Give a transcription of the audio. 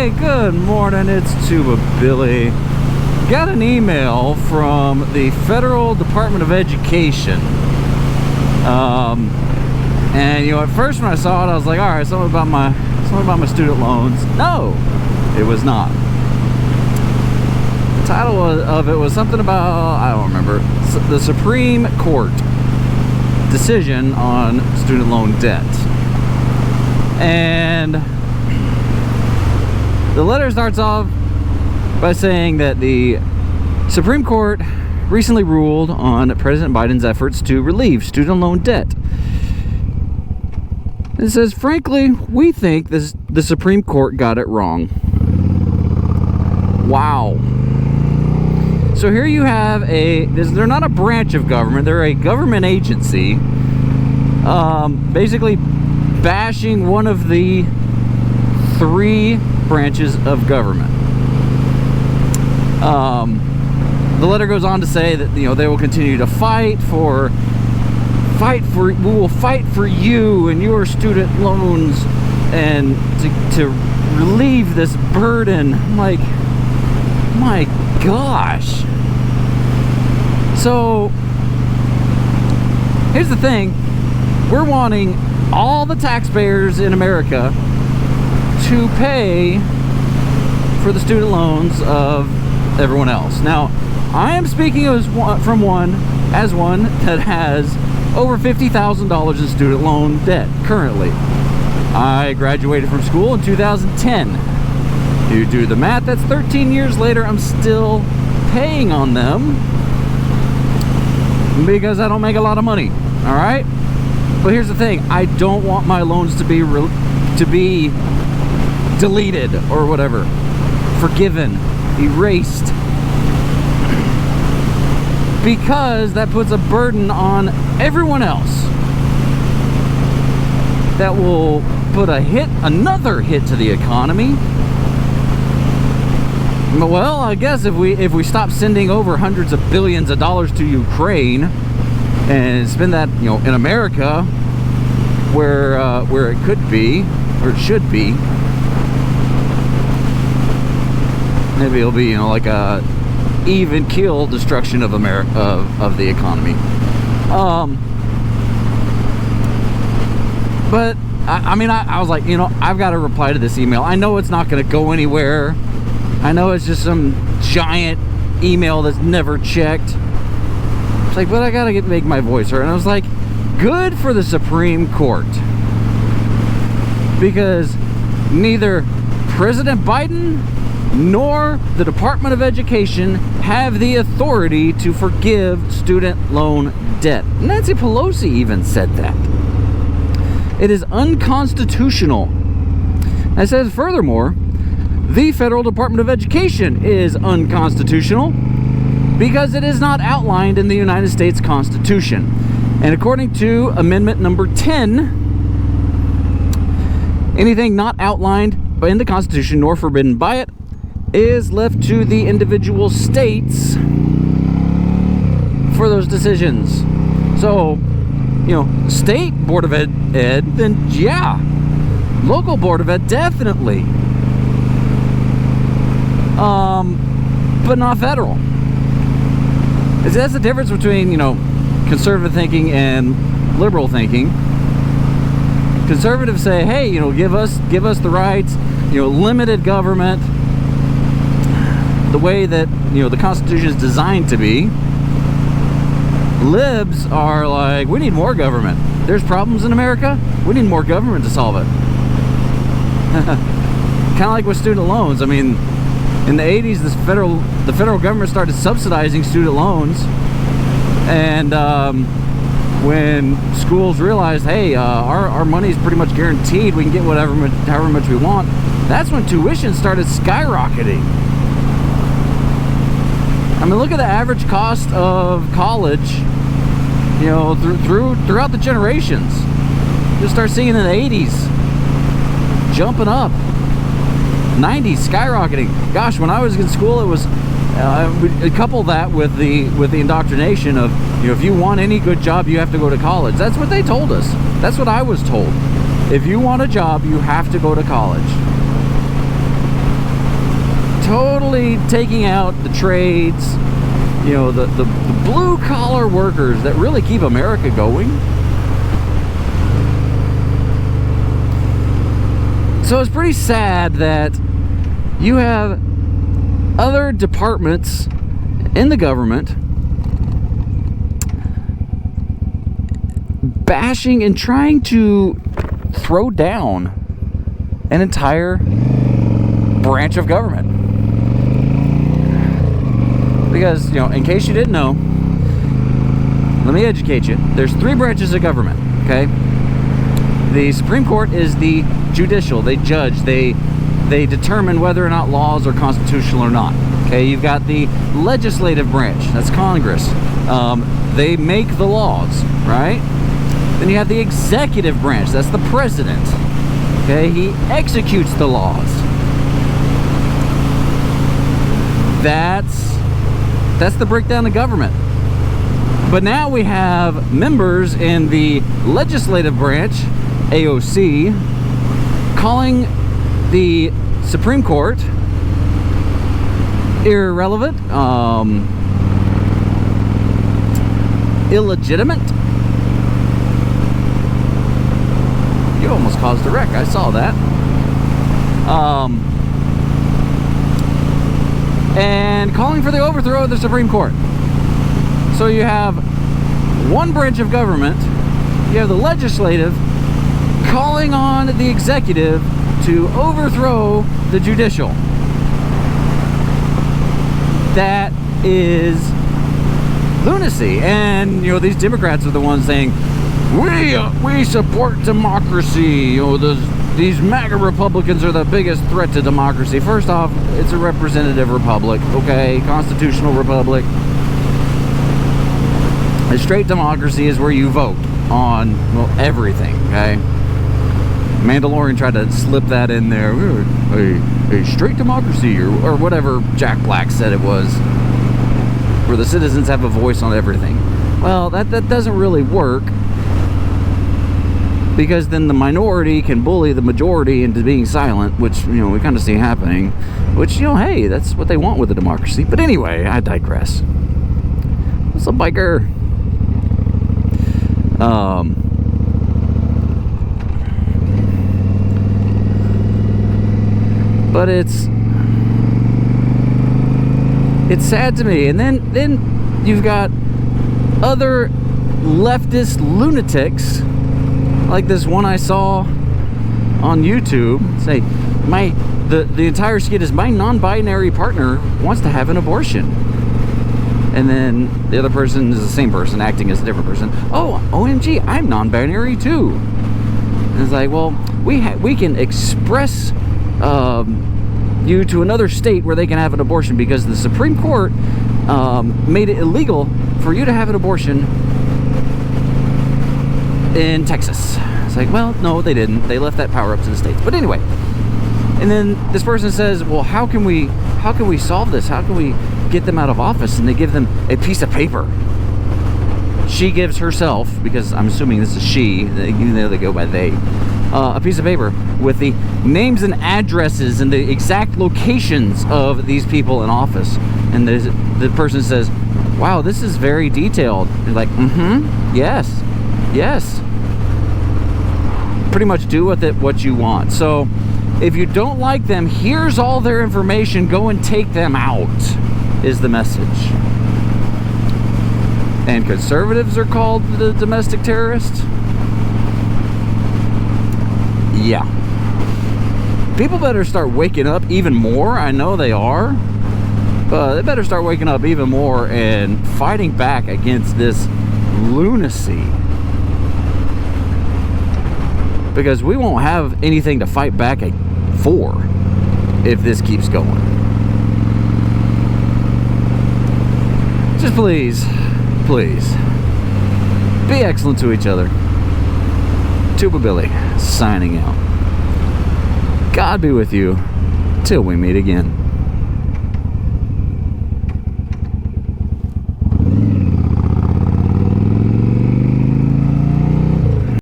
Hey, good morning, it's Tuba Billy. Got an email from the Federal Department of Education. And you know, at first when I saw it, I was like, all right, something about my student loans. No, it was not. The title of it was something about, I don't remember, the Supreme Court decision on student loan debt. And the letter starts off by saying that the Supreme Court recently ruled on President Biden's efforts to relieve student loan debt. It says, frankly, we think the Supreme Court got it wrong. Wow. So here you have they're not a branch of government, they're a government agency, basically bashing one of the three branches of government. The letter goes on to say that, you know, they will continue to we will fight for you and your student loans and to relieve this burden. I'm like, my gosh. So here's the thing, we're wanting all the taxpayers in America to pay for the student loans of everyone else. Now, I am speaking as one that has over $50,000 in student loan debt currently. I graduated from school in 2010. You do the math, that's 13 years later, I'm still paying on them because I don't make a lot of money, all right? But here's the thing, I don't want my loans to be deleted or whatever, forgiven, erased, because that puts a burden on everyone else. That will put another hit to the economy. Well, I guess if we stop sending over hundreds of billions of dollars to Ukraine and spend that, you know, in America, where it could be or it should be, maybe it'll be, you know, like a even keel destruction of of the economy. But I mean, I was like, you know, I've got to reply to this email. I know it's not going to go anywhere. I know it's just some giant email that's never checked. It's like, but I got to make my voice heard. And I was like, good for the Supreme Court, because neither President Biden nor the Department of Education have the authority to forgive student loan debt. Nancy Pelosi even said that. It is unconstitutional. It says, furthermore, the Federal Department of Education is unconstitutional because it is not outlined in the United States Constitution. And according to Amendment number 10, anything not outlined in the Constitution nor forbidden by it is left to the individual states for those decisions. So, you know, state Board of Ed, then yeah. Local Board of Ed, definitely. But not federal. That's the difference between, you know, conservative thinking and liberal thinking. Conservatives say, hey, you know, give us the rights, you know, limited government, the way that, you know, the Constitution is designed to be. Libs are like, we need more government. There's problems in America, we need more government to solve it. Kind of like with student loans. I mean, in the 80s, the federal government started subsidizing student loans, and when schools realized, hey, our money is pretty much guaranteed, we can get however much we want, that's when tuition started skyrocketing. I mean, look at the average cost of college, you know, throughout the generations. You'll start seeing in the 80s jumping up, 90s skyrocketing. Gosh, when I was in school, it was couple that with the indoctrination of, you know, if you want any good job, you have to go to college. That's what they told us. That's what I was told. If you want a job, you have to go to college. literally taking out the trades, you know, the blue collar workers that really keep America going. So it's pretty sad that you have other departments in the government bashing and trying to throw down an entire branch of government. Because, you know, in case you didn't know, let me educate you. There's 3 branches of government, okay? The Supreme Court is the judicial. They judge, they determine whether or not laws are constitutional or not. Okay, you've got the legislative branch, that's Congress. They make the laws, right? Then you have the executive branch, that's the president. Okay, he executes the laws. That's the breakdown of government. But now we have members in the legislative branch, AOC, calling the Supreme Court irrelevant, illegitimate. You almost caused a wreck, I saw that. And calling for the overthrow of the Supreme Court. So you have one branch of government, you have the legislative calling on the executive to overthrow the judicial. That is lunacy. And, you know, these Democrats are the ones saying, we support democracy. You know, these MAGA Republicans are the biggest threat to democracy. First off, it's a representative republic, okay? Constitutional republic. A straight democracy is where you vote on, well, everything, okay? Mandalorian tried to slip that in there. A straight democracy, or whatever Jack Black said it was, where the citizens have a voice on everything. Well, that doesn't really work, because then the minority can bully the majority into being silent, which, you know, we kind of see happening, which, you know, hey, that's what they want with a democracy. But anyway, I digress. What's up, biker? But it's sad to me. And then you've got other leftist lunatics, like this one I saw on YouTube, say, the entire skit is, my non-binary partner wants to have an abortion. And then the other person is the same person acting as a different person. Oh, OMG, I'm non-binary too. And it's like, well, we can express you to another state where they can have an abortion, because the Supreme Court made it illegal for you to have an abortion in Texas. It's like, well, no, they didn't. They left that power up to the states. But anyway, and then this person says, well, how can we solve this? How can we get them out of office? And they give them a piece of paper. She gives herself, because I'm assuming this is she, even though they go by they, a piece of paper with the names and addresses and the exact locations of these people in office. And the person says, wow, this is very detailed. They're like, yes. Pretty much do with it what you want. So if you don't like them, here's all their information, go and take them out, is the message. And conservatives are called the domestic terrorists? Yeah. People better start waking up even more. I know they are. But they better start waking up even more and fighting back against this lunacy. Because we won't have anything to fight back for if this keeps going. Just please, be excellent to each other. Tuba Billy, signing out. God be with you till we meet again.